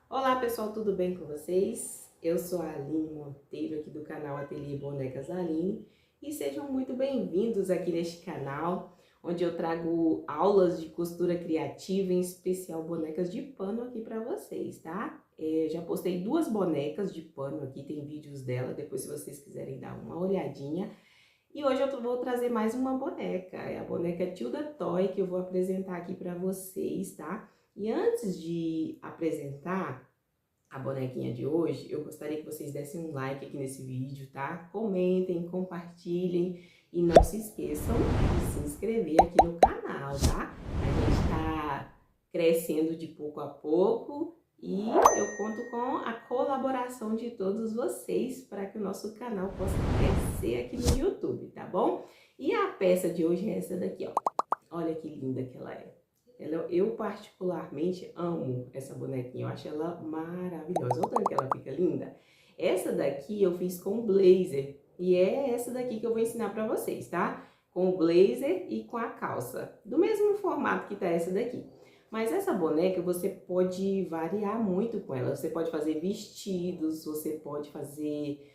Olá pessoal, tudo bem com vocês? Eu sou a Aline Monteiro aqui do canal Ateliê Bonecas Aline e sejam muito bem-vindos aqui neste canal, onde eu trago aulas de costura criativa, em especial bonecas de pano aqui para vocês, tá? Já postei 2 bonecas de pano aqui, tem vídeos dela, depois se vocês quiserem dar uma olhadinha. E hoje eu vou trazer mais uma boneca, é a boneca Tilda Toy, que eu vou apresentar aqui para vocês, tá? E antes de apresentar a bonequinha de hoje, eu gostaria que vocês dessem um like aqui nesse vídeo, tá? Comentem, compartilhem e não se esqueçam de se inscrever aqui no canal, tá? A gente tá crescendo de pouco a pouco e eu conto com a colaboração de todos vocês para que o nosso canal possa crescer aqui no YouTube, tá bom? E a peça de hoje é essa daqui, ó. Olha que linda que ela é. Eu particularmente amo essa bonequinha, eu acho ela maravilhosa. Olha o tanto que ela fica linda. Essa daqui eu fiz com blazer e é essa daqui que eu vou ensinar pra vocês, tá? Com o blazer e com a calça, do mesmo formato que tá essa daqui. Mas essa boneca você pode variar muito com ela, você pode fazer vestidos, você pode fazer...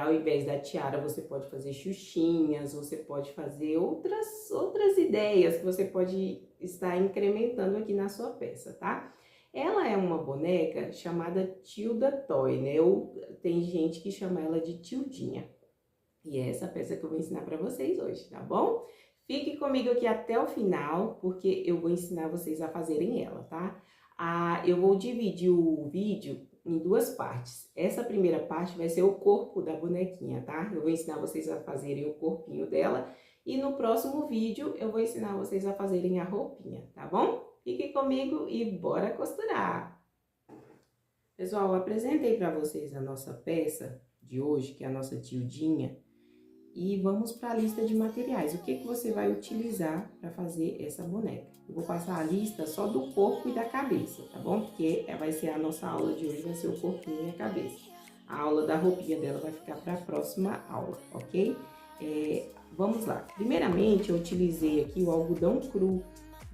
ao invés da tiara, você pode fazer xuxinhas, você pode fazer outras ideias que você pode estar incrementando aqui na sua peça, tá? Ela é uma boneca chamada Tilda Toy, né? Ou tem gente que chama ela de Tildinha. E é essa peça que eu vou ensinar para vocês hoje, tá bom? Fique comigo aqui até o final, porque eu vou ensinar vocês a fazerem ela, tá? Eu vou dividir o vídeo em 2 partes. Essa primeira parte vai ser o corpo da bonequinha, tá? Eu vou ensinar vocês a fazerem o corpinho dela e no próximo vídeo eu vou ensinar vocês a fazerem a roupinha, tá bom? Fique comigo e bora costurar! Pessoal, eu apresentei para vocês a nossa peça de hoje, que é a nossa Tildinha, e vamos para a lista de materiais. O que você vai utilizar para fazer essa boneca? Eu vou passar a lista só do corpo e da cabeça, tá bom? Porque vai ser a nossa aula de hoje, vai ser o corpinho e a cabeça. A aula da roupinha dela vai ficar para a próxima aula, ok? Vamos lá. Primeiramente, eu utilizei aqui o algodão cru.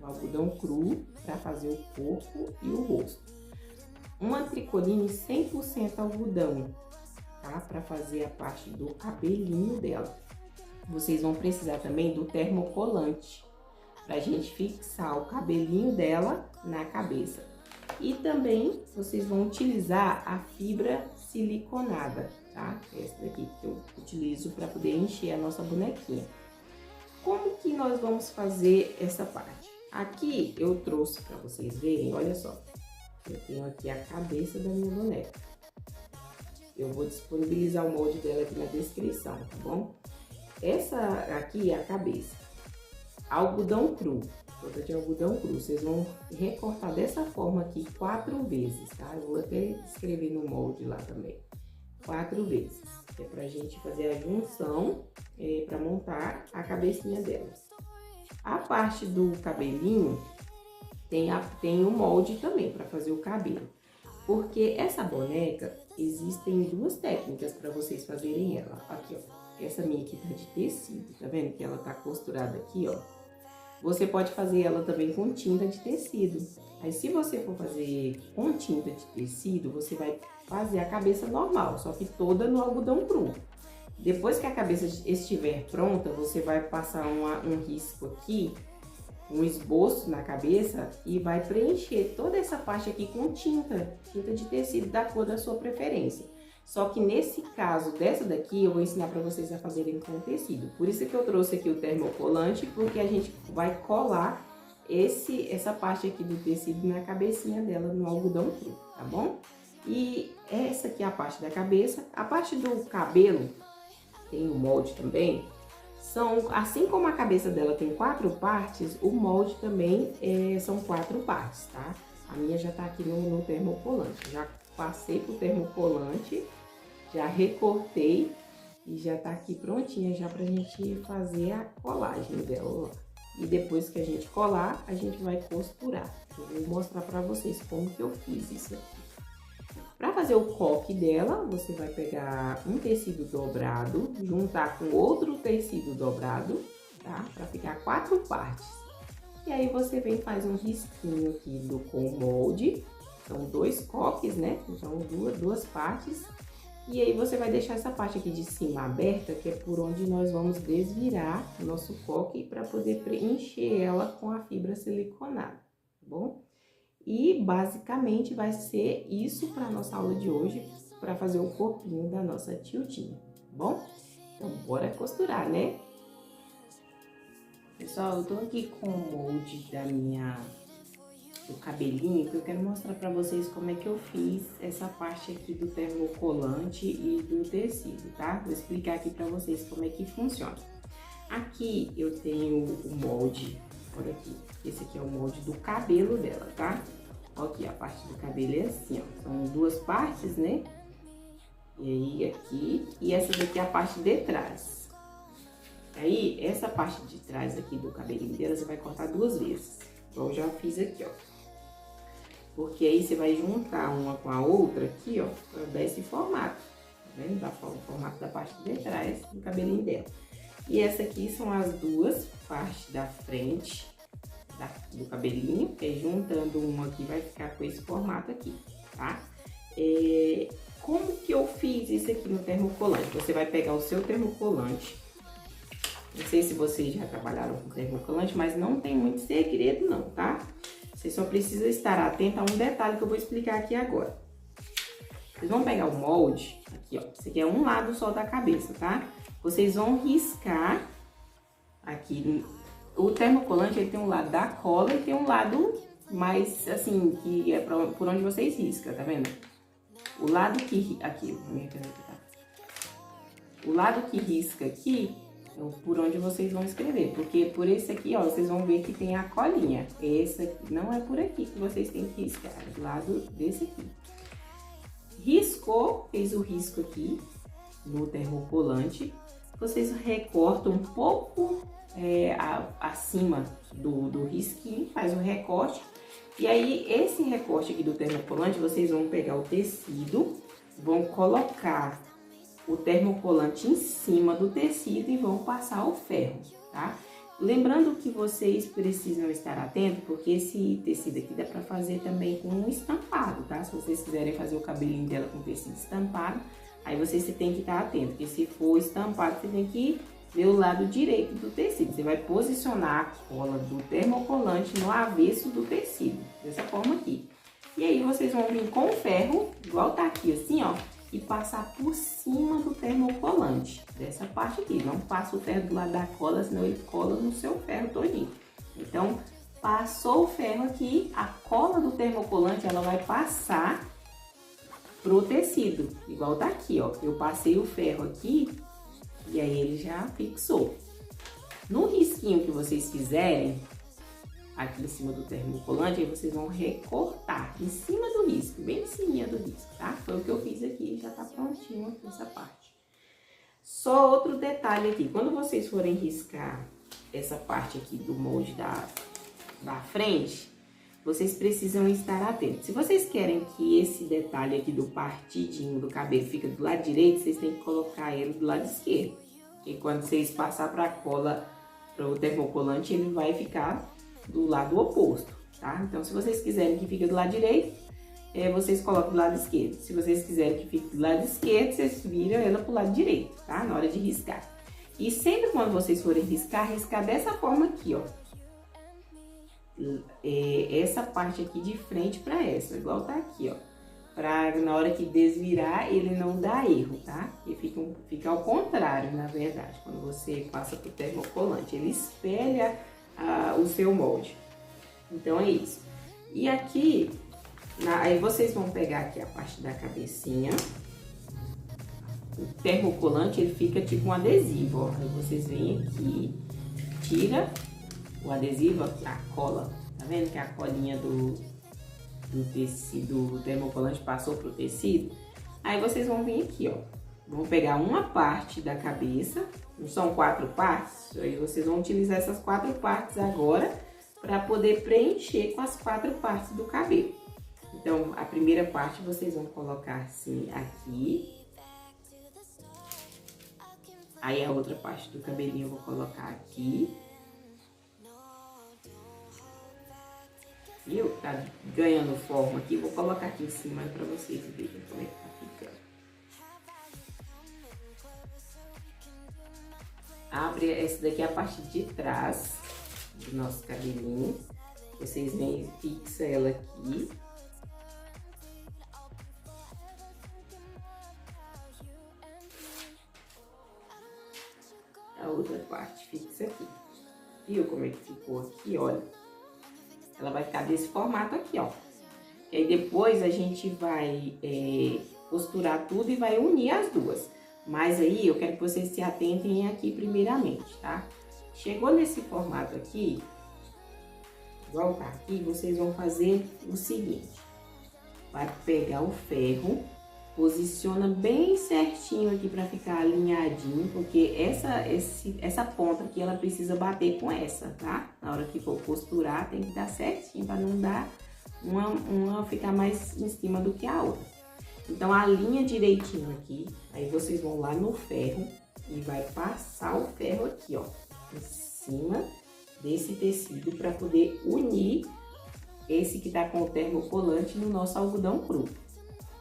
O algodão cru para fazer o corpo e o rosto. Uma tricoline 100% algodão, tá? Para fazer a parte do cabelinho dela. Vocês vão precisar também do termocolante, pra gente fixar o cabelinho dela na cabeça. E também vocês vão utilizar a fibra siliconada, tá? Essa daqui que eu utilizo para poder encher a nossa bonequinha. Como que nós vamos fazer essa parte? Aqui eu trouxe para vocês verem, olha só. Eu tenho aqui a cabeça da minha boneca. Eu vou disponibilizar o molde dela aqui na descrição, tá bom? Essa aqui é a cabeça. Algodão cru, toda de algodão cru. Vocês vão recortar dessa forma aqui 4 vezes, tá? Eu vou até escrever no molde lá também. 4 vezes. É pra gente fazer a junção, pra montar a cabecinha dela. A parte do cabelinho tem o molde também pra fazer o cabelo. Porque essa boneca, existem 2 técnicas para vocês fazerem ela. Aqui, ó. Essa minha aqui tá de tecido, tá vendo que ela tá costurada aqui, ó. Você pode fazer ela também com tinta de tecido. Aí, se você for fazer com tinta de tecido, você vai fazer a cabeça normal, só que toda no algodão cru. Depois que a cabeça estiver pronta, você vai passar um risco aqui, um esboço na cabeça e vai preencher toda essa parte aqui com tinta de tecido da cor da sua preferência. Só que nesse caso dessa daqui, eu vou ensinar para vocês a fazerem com tecido. Por isso que eu trouxe aqui o termocolante, porque a gente vai colar essa parte aqui do tecido na cabecinha dela, no algodão cru, tá bom? E essa aqui é a parte da cabeça. A parte do cabelo, tem o molde também. Assim como a cabeça dela tem 4 partes, o molde também são 4 partes, tá? A minha já tá aqui no termocolante. Já passei pro termocolante, já recortei e já tá aqui prontinha já pra gente fazer a colagem dela. E depois que a gente colar, a gente vai costurar. Eu vou mostrar pra vocês como que eu fiz isso aqui. Para fazer o coque dela, você vai pegar um tecido dobrado, juntar com outro tecido dobrado, tá? Para ficar 4 partes. E aí você vem e faz um risquinho aqui com o molde. São 2 coques, né? Então duas partes. E aí você vai deixar essa parte aqui de cima aberta, que é por onde nós vamos desvirar o nosso coque para poder preencher ela com a fibra siliconada, tá bom? E basicamente vai ser isso para nossa aula de hoje, para fazer o corpinho da nossa tiotinha, tá bom? Então bora costurar, né? Pessoal, eu tô aqui com o molde do cabelinho, que eu quero mostrar pra vocês como é que eu fiz essa parte aqui do termocolante e do tecido, tá? Vou explicar aqui pra vocês como é que funciona. Aqui eu tenho o molde, olha aqui, esse aqui é o molde do cabelo dela, tá? Olha aqui, a parte do cabelo é assim, ó, são 2 partes, né? E aí aqui, e essa daqui é a parte de trás. Aí, essa parte de trás aqui do cabelinho dela, você vai cortar 2 vezes, igual eu já fiz aqui, ó. Porque aí você vai juntar uma com a outra aqui, ó, pra dar esse formato, tá vendo? Dá o formato da parte de trás do cabelinho dela. E essa aqui são as 2 partes da frente do cabelinho, que é juntando uma aqui vai ficar com esse formato aqui, tá? Como que eu fiz isso aqui no termocolante? Você vai pegar o seu termocolante. Não sei se vocês já trabalharam com termocolante, mas não tem muito segredo não, tá? Você só precisa estar atento a um detalhe que eu vou explicar aqui agora. Vocês vão pegar o molde, aqui ó, esse aqui é um lado só da cabeça, tá? Vocês vão riscar aqui, o termocolante ele tem um lado da cola e tem um lado mais assim, que é por onde vocês riscam, tá vendo? O lado que, aqui, minha caneta tá. O lado que risca aqui, por onde vocês vão escrever, porque por esse aqui, ó, vocês vão ver que tem a colinha. Esse aqui, não é por aqui que vocês têm que riscar, é do lado desse aqui. Riscou, fez o risco aqui no termocolante, vocês recortam um pouco acima do risquinho, faz um recorte. E aí, esse recorte aqui do termocolante, vocês vão pegar o tecido, vão colocar o termocolante em cima do tecido e vão passar o ferro, tá? Lembrando que vocês precisam estar atentos, porque esse tecido aqui dá pra fazer também com um estampado, tá? Se vocês quiserem fazer o cabelinho dela com tecido estampado, aí vocês têm que estar atentos, porque se for estampado, você tem que ver o lado direito do tecido. Você vai posicionar a cola do termocolante no avesso do tecido, dessa forma aqui. E aí vocês vão vir com o ferro, igual tá aqui assim, ó, e passar por cima do termocolante, dessa parte aqui. Não passa o ferro do lado da cola, senão ele cola no seu ferro todinho. Então, passou o ferro aqui, a cola do termocolante, ela vai passar pro tecido, igual tá aqui, ó. Eu passei o ferro aqui, e aí ele já fixou. No risquinho que vocês fizerem, aqui em cima do termocolante, aí vocês vão recortar em cima do risco, bem em cima do risco, tá? Foi o que eu fiz aqui, já tá prontinho aqui essa parte. Só outro detalhe aqui, quando vocês forem riscar essa parte aqui do molde da frente, vocês precisam estar atentos. Se vocês querem que esse detalhe aqui do partidinho do cabelo fique do lado direito, vocês têm que colocar ele do lado esquerdo. E quando vocês passar para a cola, para o termocolante, ele vai ficar do lado oposto, tá? Então, se vocês quiserem que fique do lado direito, vocês colocam do lado esquerdo. Se vocês quiserem que fique do lado esquerdo, vocês viram ela pro lado direito, tá? Na hora de riscar. E sempre quando vocês forem riscar, riscar dessa forma aqui, ó. Essa parte aqui de frente para essa, igual tá aqui, ó. Pra na hora que desvirar, ele não dá erro, tá? E fica ao contrário, na verdade, quando você passa pro termocolante. Ele espelha o seu molde. Então é isso. E aqui, aí vocês vão pegar aqui a parte da cabecinha. O termocolante, ele fica tipo um adesivo, ó. Aí vocês vêm aqui, tira o adesivo, a cola. Tá vendo que a colinha do tecido, do termocolante passou pro tecido? Aí vocês vão vir aqui, ó. Vão pegar uma parte da cabeça, não são 4 partes? Aí vocês vão utilizar essas 4 partes agora para poder preencher com as 4 partes do cabelo. Então, a primeira parte vocês vão colocar assim aqui. Aí a outra parte do cabelinho eu vou colocar aqui. Viu? Tá ganhando forma aqui. Vou colocar aqui em cima para vocês verem como é que tá ficando. Abre, essa daqui é a parte de trás do nosso cabelinho. Vocês vêm e fixa ela aqui. A outra parte fixa aqui. Viu como é que ficou aqui? Olha. Ela vai ficar desse formato aqui, ó. E aí depois a gente vai costurar tudo e vai unir as duas. Mas aí eu quero que vocês se atentem aqui primeiramente, tá? Chegou nesse formato aqui, igual tá aqui, vocês vão fazer o seguinte. Vai pegar o ferro, posiciona bem certinho aqui pra ficar alinhadinho, porque essa ponta aqui, ela precisa bater com essa, tá? Na hora que for costurar, tem que dar certinho, pra não dar uma ficar mais em cima do que a outra. Então, alinha direitinho aqui, aí vocês vão lá no ferro e vai passar o ferro aqui, ó, em cima desse tecido para poder unir esse que tá com o termocolante no nosso algodão cru.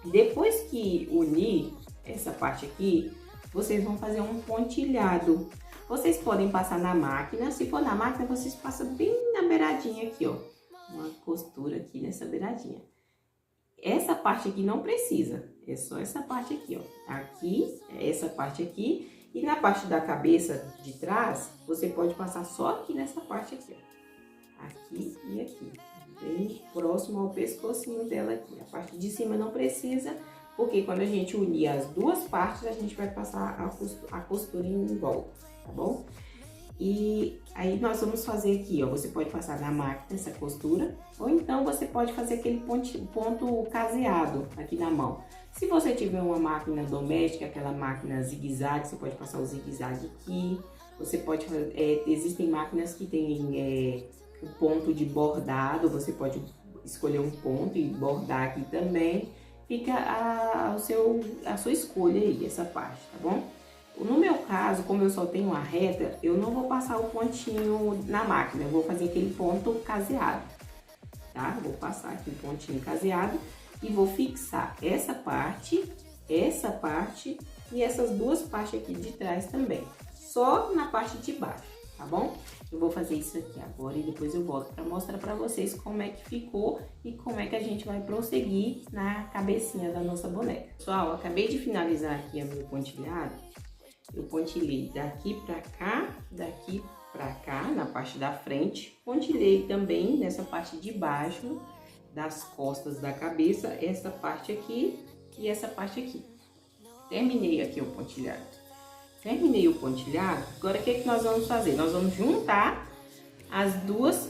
Depois que unir essa parte aqui, vocês vão fazer um pontilhado. Vocês podem passar na máquina, se for na máquina, vocês passam bem na beiradinha aqui, ó, uma costura aqui nessa beiradinha. Essa parte aqui não precisa, é só essa parte aqui, ó. Aqui, essa parte aqui. E na parte da cabeça de trás, você pode passar só aqui nessa parte aqui, ó. Aqui e aqui. Bem próximo ao pescocinho dela aqui. A parte de cima não precisa, porque quando a gente unir as duas partes, a gente vai passar a costura em volta, tá bom? E aí nós vamos fazer aqui, ó, você pode passar na máquina essa costura, ou então você pode fazer aquele ponto caseado aqui na mão. Se você tiver uma máquina doméstica, aquela máquina zigue-zague, você pode passar o zigue-zague aqui. Você pode fazer, existem máquinas que tem o ponto de bordado, você pode escolher um ponto e bordar aqui também. Fica a sua escolha aí, essa parte, tá bom? No meu caso, como eu só tenho uma reta, eu não vou passar o pontinho na máquina, eu vou fazer aquele ponto caseado, tá? Vou passar aqui o pontinho caseado e vou fixar essa parte e essas duas partes aqui de trás também, só na parte de baixo, tá bom? Eu vou fazer isso aqui agora e depois eu volto para mostrar para vocês como é que ficou e como é que a gente vai prosseguir na cabecinha da nossa boneca. Pessoal, eu acabei de finalizar aqui o meu pontilhado. Eu pontilhei daqui pra cá, na parte da frente. Pontilhei também nessa parte de baixo, das costas da cabeça, essa parte aqui e essa parte aqui. Terminei aqui o pontilhado. Terminei o pontilhado, agora o que que nós vamos fazer? Nós vamos juntar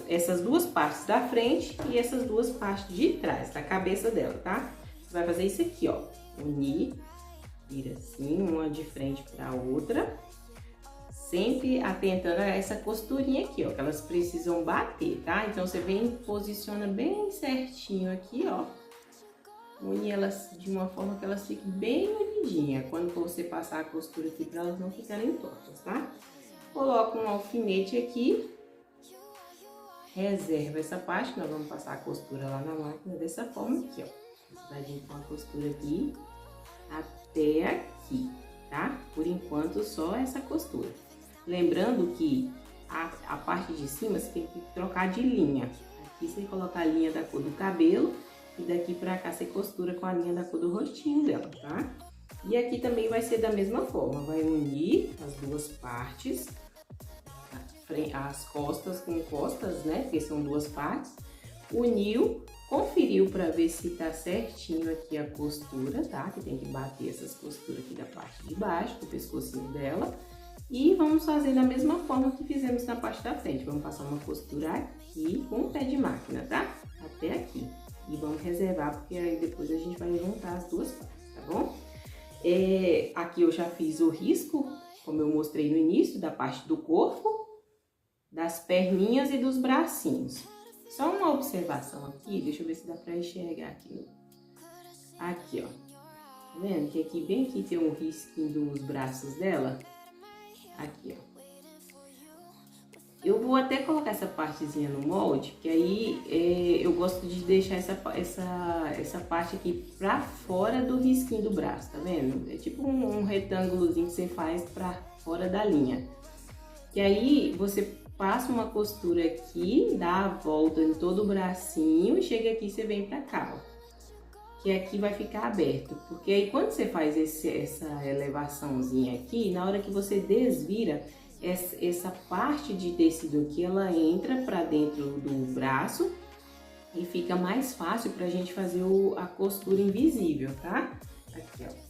essas duas partes da frente e essas duas partes de trás, da cabeça dela, tá? Você vai fazer isso aqui, ó, unir. Vira assim, uma de frente para a outra, sempre atentando a essa costurinha aqui, ó, que elas precisam bater, tá? Então, você vem e posiciona bem certinho aqui, ó, une elas de uma forma que elas fiquem bem unidinhas, quando você passar a costura aqui, para elas não ficarem tortas, tá? Coloca um alfinete aqui, reserva essa parte, nós vamos passar a costura lá na máquina dessa forma aqui, ó, você vai vir com a costura aqui, até aqui, tá? Por enquanto, só essa costura. Lembrando que a parte de cima você tem que trocar de linha. Aqui você coloca a linha da cor do cabelo e daqui pra cá você costura com a linha da cor do rostinho dela, tá? E aqui também vai ser da mesma forma, vai unir as duas partes, as costas com costas, né? Porque são duas partes. Uniu, conferiu para ver se tá certinho aqui a costura, tá? Que tem que bater essas costuras aqui da parte de baixo, do pescocinho dela. E vamos fazer da mesma forma que fizemos na parte da frente. Vamos passar uma costura aqui com o pé de máquina, tá? Até aqui. E vamos reservar, porque aí depois a gente vai juntar as duas partes, tá bom? Aqui eu já fiz o risco, como eu mostrei no início, da parte do corpo, das perninhas e dos bracinhos. Só uma observação aqui, deixa eu ver se dá pra enxergar aqui. Aqui, ó. Tá vendo que aqui, bem aqui tem um risquinho dos braços dela? Aqui, ó. Eu vou até colocar essa partezinha no molde, que aí eu gosto de deixar essa parte aqui pra fora do risquinho do braço, tá vendo? É tipo um retângulozinho que você faz pra fora da linha. E aí você passa uma costura aqui, dá a volta em todo o bracinho e chega aqui, você vem pra cá, ó. Que aqui vai ficar aberto, porque aí quando você faz essa elevaçãozinha aqui, na hora que você desvira, essa parte de tecido aqui, ela entra pra dentro do braço e fica mais fácil pra gente fazer a costura invisível, tá? Aqui, ó.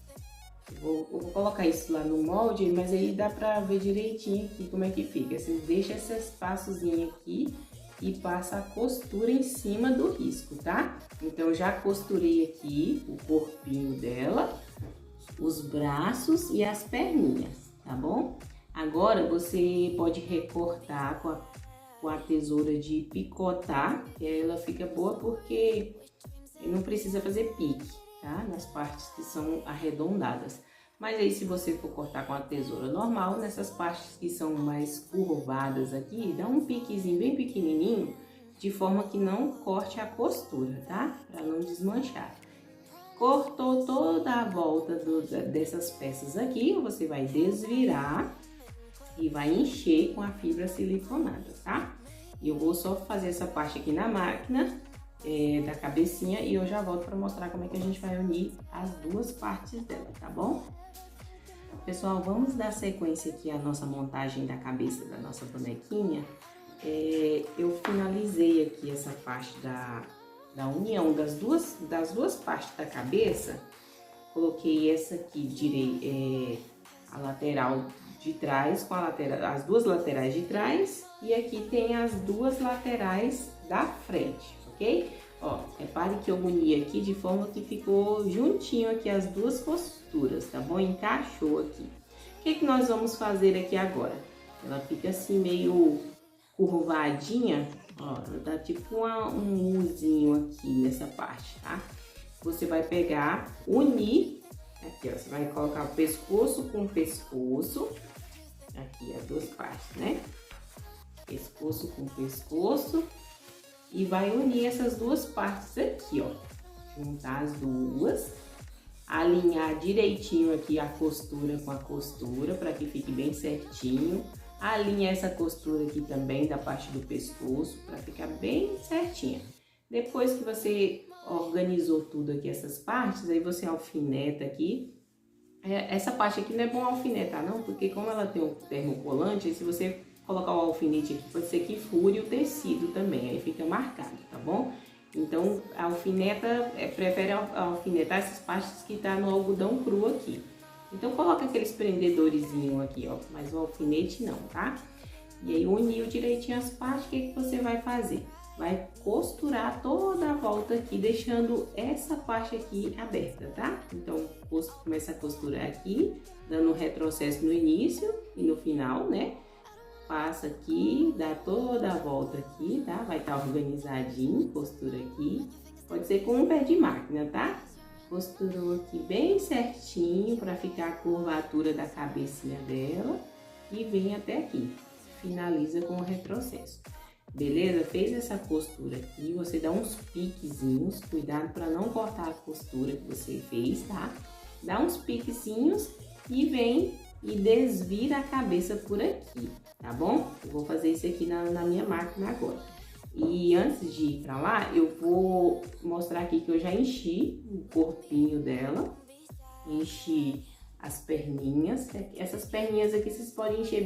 Eu vou colocar isso lá no molde, mas aí dá pra ver direitinho aqui como é que fica. Você deixa esse espaçozinho aqui e passa a costura em cima do risco, tá? Então, eu já costurei aqui o corpinho dela, os braços e as perninhas, tá bom? Agora, você pode recortar com a tesoura de picotar, que ela fica boa porque não precisa fazer pique, tá? Nas partes que são arredondadas. Mas aí, se você for cortar com a tesoura normal, nessas partes que são mais curvadas aqui, dá um piquezinho bem pequenininho, de forma que não corte a costura, tá? Para não desmanchar. Cortou toda a volta dessas peças aqui, você vai desvirar e vai encher com a fibra siliconada, tá? E eu vou só fazer essa parte aqui na máquina da cabecinha e eu já volto para mostrar como é que a gente vai unir as duas partes dela, tá bom? Pessoal, vamos dar sequência aqui à nossa montagem da cabeça da nossa bonequinha. Eu finalizei aqui essa parte da união das duas partes da cabeça. Coloquei essa aqui, a lateral de trás com as duas laterais de trás e aqui tem as duas laterais da frente, ok? Ó, repare que eu uni aqui de forma que ficou juntinho aqui as duas costuras, tá bom? Encaixou aqui. O que nós vamos fazer aqui agora? Ela fica assim meio curvadinha, ó, dá tipo um Uzinho aqui nessa parte, tá? Você vai pegar, unir, aqui ó, você vai colocar o pescoço com o pescoço, aqui as duas partes, né? Pescoço com pescoço. E vai unir essas duas partes aqui, ó. Juntar as duas. Alinhar direitinho aqui a costura com a costura, para que fique bem certinho. Alinha essa costura aqui também da parte do pescoço, para ficar bem certinha. Depois que você organizou tudo aqui, essas partes, aí você alfineta aqui. Essa parte aqui não é bom alfinetar não, porque como ela tem um termocolante, aí se você colocar o alfinete aqui, pode ser que fure o tecido também, aí fica marcado, tá bom? Então, a alfineta, prefere alfinetar essas partes que tá no algodão cru aqui. Então, coloca aqueles prendedorzinhos aqui, ó, mas o alfinete não, tá? E aí, uniu direitinho as partes, o que você vai fazer? Vai costurar toda a volta aqui, deixando essa parte aqui aberta, tá? Então, começa a costurar aqui, dando um retrocesso no início e no final, né? Passa aqui, dá toda a volta aqui, tá? Vai estar organizadinho, costura aqui. Pode ser com um pé de máquina, tá? Costurou aqui bem certinho para ficar a curvatura da cabecinha dela e vem até aqui. Finaliza com o retrocesso. Beleza? Fez essa costura aqui, você dá uns piquezinhos, cuidado para não cortar a costura que você fez, tá? Dá uns piquezinhos e vem e desvira a cabeça por aqui, tá bom? Eu vou fazer isso aqui na minha máquina agora. E antes de ir pra lá, eu vou mostrar aqui que eu já enchi o corpinho dela, enchi as perninhas. Essas perninhas aqui vocês podem encher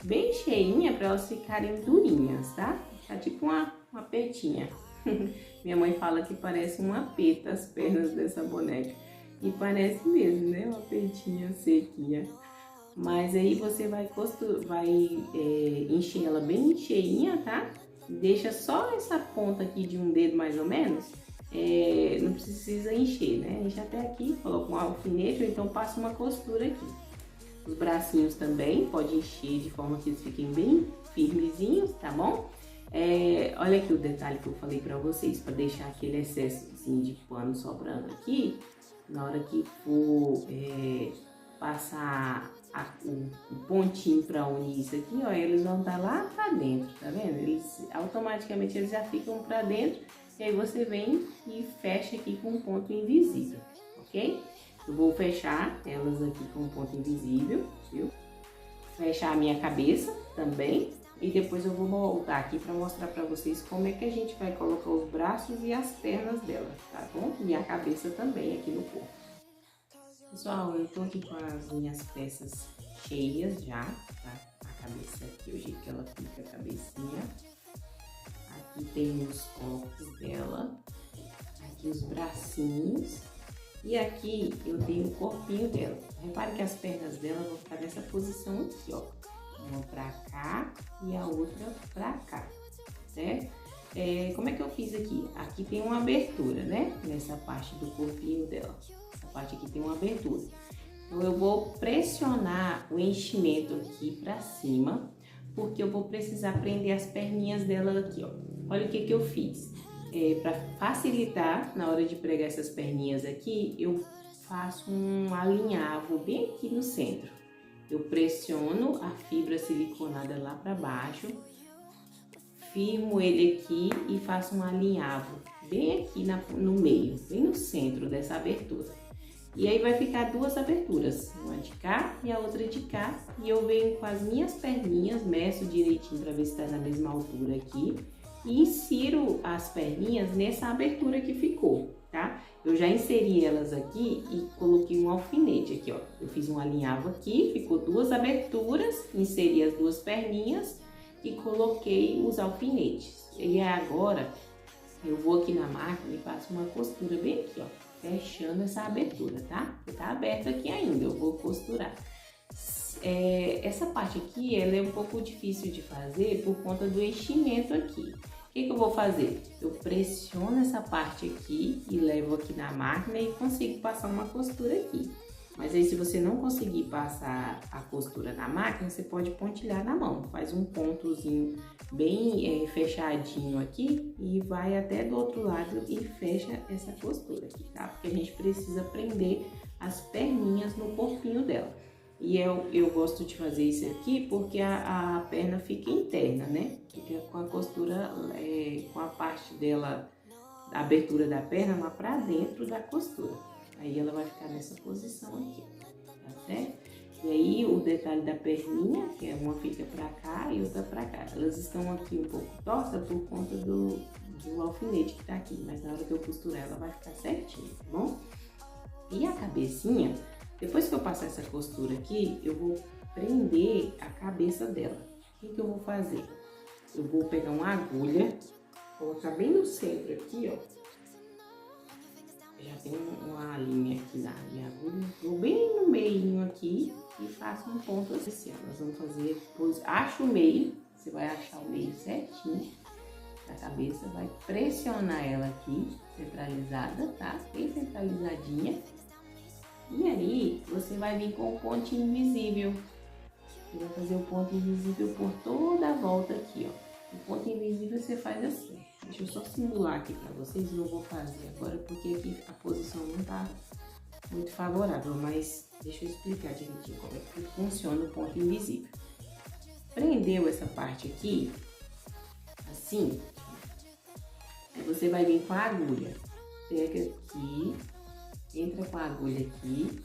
bem cheinha para elas ficarem durinhas, tá? Tá tipo uma petinha. Minha mãe fala que parece uma peta as pernas dessa boneca. E parece mesmo, né? Uma peitinha sequinha. Mas aí você vai encher ela bem cheinha, tá? Deixa só essa ponta aqui de um dedo mais ou menos. Não precisa encher, né? Enche até aqui, coloca um alfinete ou então passa uma costura aqui. Os bracinhos também pode encher de forma que eles fiquem bem firmezinhos, tá bom? Olha aqui o detalhe que eu falei pra vocês, para deixar aquele excesso de pano sobrando aqui. Na hora que for passar o pontinho para unir isso aqui, ó, eles vão estar lá para dentro, tá vendo? Eles automaticamente eles já ficam para dentro e aí você vem e fecha aqui com um ponto invisível, ok? Eu vou fechar elas aqui com um ponto invisível, viu? Fechar a minha cabeça também e depois eu vou voltar aqui para mostrar para vocês como é que a gente vai colocar os braços e as pernas dela, tá bom? E a cabeça também aqui no corpo. Pessoal, eu tô aqui com as minhas peças cheias já, tá? A cabeça aqui, o jeito que ela fica, a cabecinha. Aqui tem os copos dela, aqui os bracinhos e aqui eu tenho o corpinho dela. Repare que as pernas dela vão ficar nessa posição aqui, ó. Uma pra cá e a outra pra cá, certo? Como é que eu fiz aqui? Aqui tem uma abertura, né? Nessa parte do corpinho dela. Essa parte aqui tem uma abertura. Então eu vou pressionar o enchimento aqui pra cima, porque eu vou precisar prender as perninhas dela aqui, ó. Olha o que que eu fiz. Para facilitar na hora de pregar essas perninhas aqui, eu faço um alinhavo bem aqui no centro. Eu pressiono a fibra siliconada lá para baixo, firmo ele aqui e faço um alinhavo bem aqui no meio, bem no centro dessa abertura. E aí vai ficar duas aberturas, uma de cá e a outra de cá. E eu venho com as minhas perninhas, meço direitinho para ver se está na mesma altura aqui. E insiro as perninhas nessa abertura que ficou, tá? Eu já inseri elas aqui e coloquei um alfinete aqui, ó. Eu fiz um alinhavo aqui, ficou duas aberturas, inseri as duas perninhas e coloquei os alfinetes. E agora eu vou aqui na máquina e passo uma costura bem aqui, ó, fechando essa abertura, tá? Tá aberto aqui ainda, eu vou costurar. Essa parte aqui, ela é um pouco difícil de fazer por conta do enchimento aqui. O que eu vou fazer? Eu pressiono essa parte aqui e levo aqui na máquina e consigo passar uma costura aqui. Mas aí se você não conseguir passar a costura na máquina, você pode pontilhar na mão. Faz um pontozinho bem fechadinho aqui e vai até do outro lado e fecha essa costura aqui, tá? Porque a gente precisa prender as perninhas no corpinho dela. E eu gosto de fazer isso aqui porque a perna fica interna, né? Fica com a costura, com a parte dela, a abertura da perna lá pra dentro da costura. Aí ela vai ficar nessa posição aqui, tá certo? E aí o detalhe da perninha, que uma fica pra cá e outra pra cá. Elas estão aqui um pouco tortas por conta do alfinete que tá aqui. Mas na hora que eu costurar ela vai ficar certinho, tá bom? E a cabecinha... Depois que eu passar essa costura aqui, eu vou prender a cabeça dela. O que eu vou fazer? Eu vou pegar uma agulha, colocar bem no centro aqui, ó. Já tem uma linha aqui da minha agulha. Vou bem no meio aqui e faço um ponto assim. Nós vamos fazer, acha o meio, você vai achar o meio certinho da cabeça, vai pressionar ela aqui, centralizada, tá? Bem centralizadinha. E aí, você vai vir com o pontinho invisível. Você vai fazer o ponto invisível por toda a volta aqui, ó. O ponto invisível você faz assim. Deixa eu só simular aqui pra vocês, eu vou fazer agora porque aqui a posição não tá muito favorável, mas deixa eu explicar direitinho como é que funciona o ponto invisível. Prendeu essa parte aqui, assim, aí você vai vir com a agulha. Pega aqui. Entra com a agulha aqui,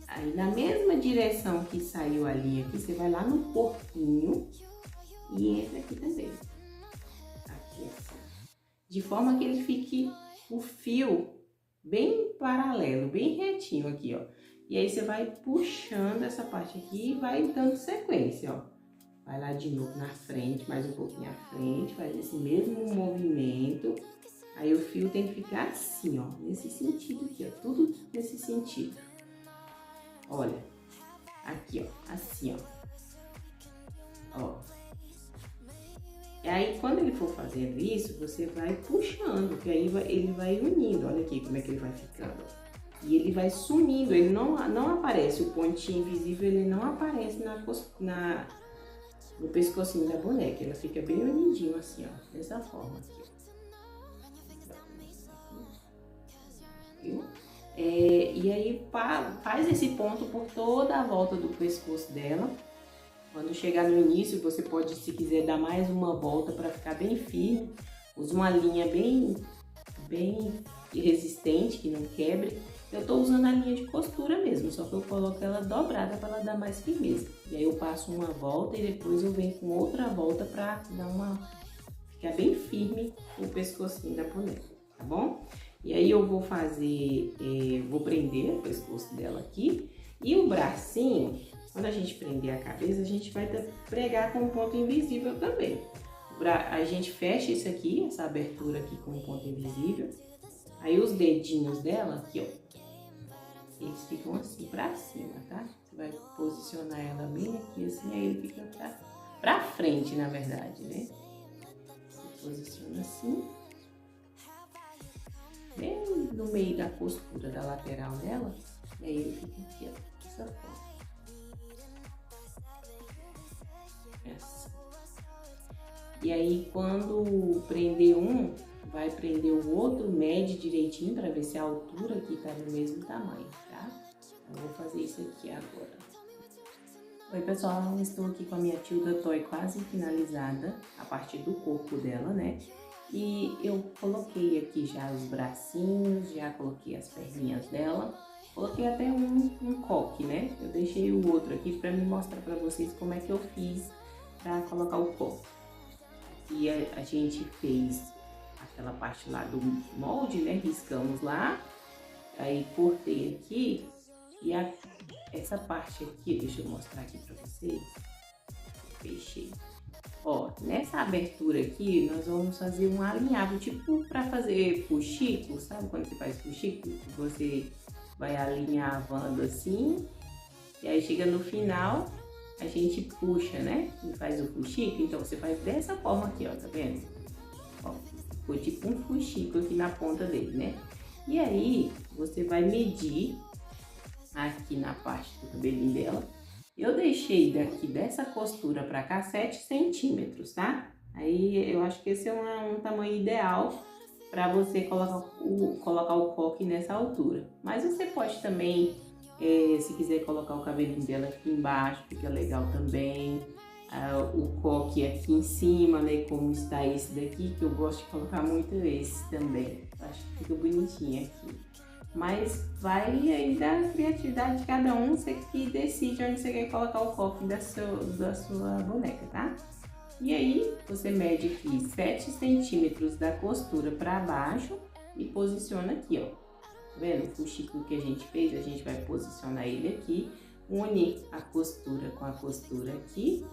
aí na mesma direção que saiu a linha aqui, você vai lá no corpinho e entra aqui também, aqui assim, de forma que ele fique o fio bem paralelo, bem retinho aqui, ó. E aí você vai puxando essa parte aqui e vai dando sequência, ó. Vai lá de novo na frente, mais um pouquinho à frente, faz esse mesmo movimento. Aí o fio tem que ficar assim, ó, nesse sentido aqui, ó, tudo nesse sentido. Olha, aqui, ó, assim, ó. E aí, quando ele for fazendo isso, você vai puxando, que aí ele vai unindo. Olha aqui como é que ele vai ficando. E ele vai sumindo, ele não aparece, o pontinho invisível, ele não aparece no pescocinho da boneca. Ela fica bem unidinho assim, ó, dessa forma aqui. Viu? E aí faz esse ponto por toda a volta do pescoço dela. Quando chegar no início, você pode, se quiser, dar mais uma volta para ficar bem firme. Usa uma linha bem resistente, que não quebre. Eu tô usando a linha de costura mesmo, só que eu coloco ela dobrada para ela dar mais firmeza. E aí eu passo uma volta e depois eu venho com outra volta para ficar bem firme o pescocinho da boneca, tá bom? E aí eu vou vou prender o pescoço dela aqui e o bracinho. Quando a gente prender a cabeça, a gente vai pregar com um ponto invisível também. A gente fecha isso aqui, essa abertura aqui com um ponto invisível. Aí os dedinhos dela aqui, ó, eles ficam assim pra cima, tá? Você vai posicionar ela bem aqui assim, aí ele fica pra frente, na verdade, né? Você posiciona assim, bem no meio da costura da lateral dela, e aí ele fica aqui, ó, dessa forma. Assim. E aí quando prender um, vai prender o outro, mede direitinho para ver se a altura aqui tá do mesmo tamanho, tá? Eu vou fazer isso aqui agora. Oi pessoal, estou aqui com a minha Tilda Toy quase finalizada, a parte do corpo dela, né? E eu coloquei aqui já os bracinhos, já coloquei as perninhas dela. Coloquei até um coque, né? Eu deixei o outro aqui para me mostrar para vocês como é que eu fiz para colocar o coque. E a gente fez aquela parte lá do molde, né? Riscamos lá, aí cortei aqui e essa parte aqui, deixa eu mostrar aqui para vocês. Fechei. Ó, nessa abertura aqui, nós vamos fazer um alinhavo, tipo para fazer fuxico, sabe quando você faz fuxico? Você vai alinhavando assim, e aí chega no final, a gente puxa, né? E faz o fuxico, então você faz dessa forma aqui, ó, tá vendo? Ó, ficou tipo um fuxico aqui na ponta dele, né? E aí, você vai medir aqui na parte do cabelinho dela. Eu deixei daqui dessa costura pra cá 7 centímetros, tá? Aí eu acho que esse é um tamanho ideal para você colocar o coque nessa altura. Mas você pode também, se quiser colocar o cabelinho dela aqui embaixo, fica legal também. O coque aqui em cima, né? Como está esse daqui, que eu gosto de colocar muito esse também. Acho que fica bonitinho aqui. Mas vai aí da criatividade de cada um, você que decide onde você quer colocar o coque da sua boneca, tá? E aí, você mede aqui 7 centímetros da costura para baixo e posiciona aqui, ó. Tá vendo? O fuxico que a gente fez, a gente vai posicionar ele aqui, une a costura com a costura aqui.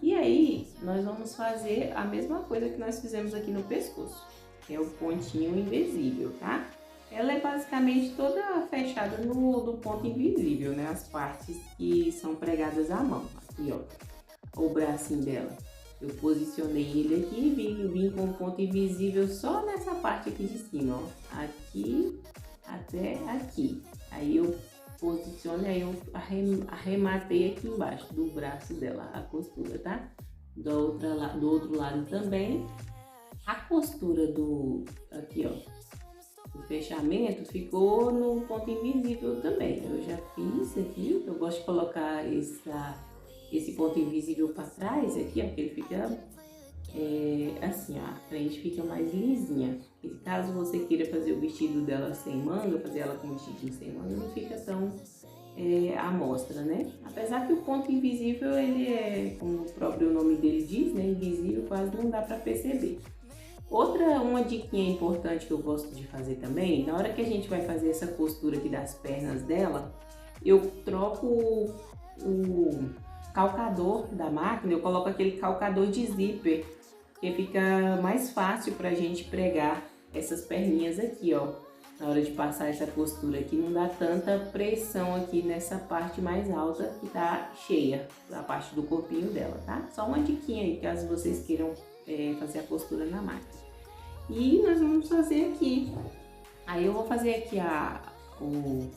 E aí, nós vamos fazer a mesma coisa que nós fizemos aqui no pescoço, que é o pontinho invisível, tá? Ela é basicamente toda fechada do ponto invisível, né? As partes que são pregadas à mão. Aqui, ó, o bracinho dela. Eu posicionei ele aqui e vim com o ponto invisível só nessa parte aqui de cima, ó. Aqui até aqui. Aí eu posiciono e aí eu arrematei aqui embaixo do braço dela, a costura, tá? Do outro lado também. A costura aqui, ó. O fechamento ficou no ponto invisível também. Eu já fiz aqui, eu gosto de colocar esse ponto invisível para trás aqui, ó, que ele fica assim, ó, a frente fica mais lisinha. E caso você queira fazer o vestido dela sem manga, fazer ela com vestidinho sem manga, não fica tão à mostra, né? Apesar que o ponto invisível, ele é, como o próprio nome dele diz, né, invisível, quase não dá para perceber. Uma diquinha importante que eu gosto de fazer também, na hora que a gente vai fazer essa costura aqui das pernas dela, eu troco o calcador da máquina, eu coloco aquele calcador de zíper, que fica mais fácil pra gente pregar essas perninhas aqui, ó. Na hora de passar essa costura aqui, não dá tanta pressão aqui nessa parte mais alta que tá cheia, a parte do corpinho dela, tá? Só uma diquinha aí, caso vocês queiram fazer a costura na máquina. E nós vamos fazer aqui. Aí eu vou fazer aqui o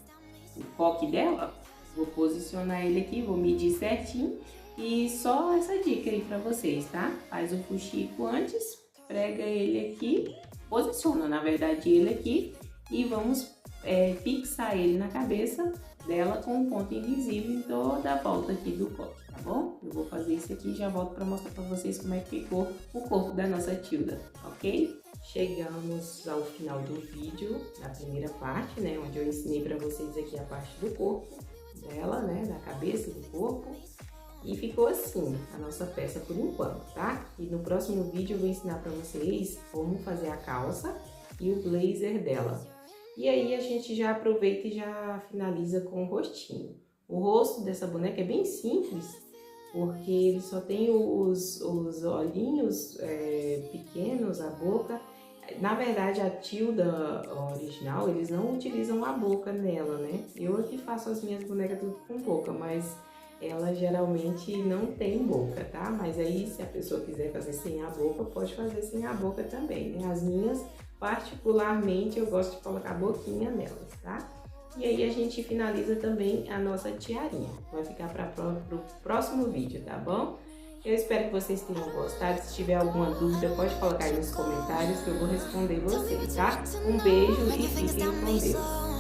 coque dela, vou posicionar ele aqui, vou medir certinho. E só essa dica aí pra vocês, tá? Faz o fuxico antes, prega ele aqui, posiciona, na verdade, ele aqui. E vamos fixar ele na cabeça dela com um ponto invisível em toda a volta aqui do corpo, tá bom? Eu vou fazer isso aqui e já volto para mostrar para vocês como é que ficou o corpo da nossa Tilda, ok? Chegamos ao final do vídeo, na primeira parte, né, onde eu ensinei para vocês aqui a parte do corpo dela, né, da cabeça e do corpo. E ficou assim a nossa peça por enquanto, tá? E no próximo vídeo eu vou ensinar para vocês como fazer a calça e o blazer dela. E aí a gente já aproveita e já finaliza com o rostinho. O rosto dessa boneca é bem simples, porque ele só tem os olhinhos pequenos, a boca. Na verdade, a Tilda original, eles não utilizam a boca nela, né? Eu aqui faço as minhas bonecas tudo com boca, mas ela geralmente não tem boca, tá? Mas aí, se a pessoa quiser fazer sem a boca, pode fazer sem a boca também, né? As minhas, particularmente, eu gosto de colocar a boquinha nelas, tá? E aí a gente finaliza também a nossa tiarinha. Vai ficar para o próximo vídeo, tá bom? Eu espero que vocês tenham gostado. Se tiver alguma dúvida, pode colocar aí nos comentários que eu vou responder vocês, tá? Um beijo e fiquem com Deus!